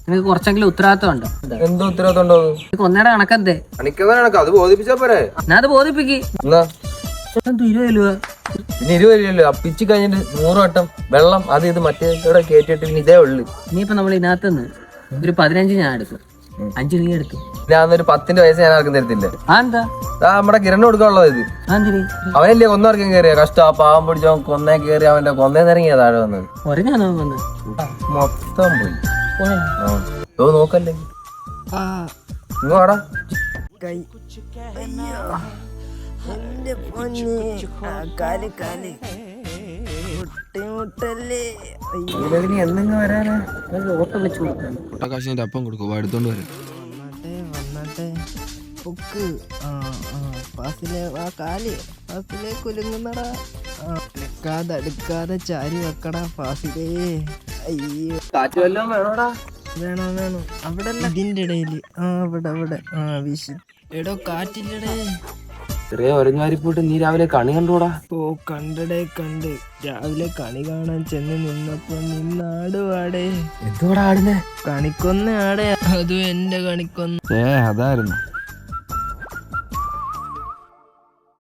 നിനക്ക് കുറച്ചെങ്കിലും ഉത്തരവാദിത്വം ഉണ്ടോ? എന്തോ ഉത്തരവാദിത്വം ഉണ്ടോ? കൊന്നയുടെ കണക്കെന്തേ? കണക്ക് അത് ബോധിപ്പിച്ചാ പോരെ. ഞാൻ അത് ബോധിപ്പിക്ക്. എന്നാ 20 രൂപ പിന്നെ 20 രൂപയല്ലോ. പിച്ച് കഴിഞ്ഞിട്ട് 100 വട്ടം വെള്ളം അത് ഇത് മറ്റേ ഇവിടെ കേട്ടിട്ട് പിന്നെ ഇതേ ഉള്ളു. ഇനിയിപ്പോ നമ്മൾ ഇതിനകത്തുനിന്ന് ഒരു 15 ഞാൻ എടുക്കും, 5 നീ എടുക്കും. ഞാനൊരു 10ന്റെ പൈസ ഞാൻ ആർക്കും തരത്തില്ല. എന്താ നമ്മുടെ കിരണ് കൊടുക്കാനുള്ളത് ഇത്. അവനല്ലേ കൊന്നവർക്കും കയറിയ കഷ്ടം. ആ പാവം പിടിച്ചോ കൊന്നേ കയറി അവന്റെ കൊന്നേ ഇറങ്ങിയ താഴെ വന്നത് മൊത്തം പോയി. നോക്കല്ലേ ഇങ്ങോടാ എന്തെങ്കിലും വരാനാ അപ്പം കൊടുക്കും എടുത്തോണ്ട് വരാം. അടുക്കാതെ ചാരി വെക്കടാ ഫാസിലേ. അയ്യോ കാറ്റ് വല്ലതും വേണോടാ? വേണം അവിടെ ഇതിന്റെ ഇടയില് അവിടെ വീശി. എടോ കാറ്റില്ലടേ. ചെറിയ ഒരഞ്ഞാരി പോയിട്ട് നീ രാവിലെ കണി കണ്ടോടാ? ഓ കണ്ടടേ കണ്ട്. രാവിലെ കണി കാണാൻ ചെന്ന് നിന്നപ്പോ നിന്നാടുവാടേ. എന്തുകൂടെ ആടുന്നേ? കണിക്കൊന്ന ആടേ. അതും എന്റെ കണിക്കൊന്ന. അതായിരുന്നു.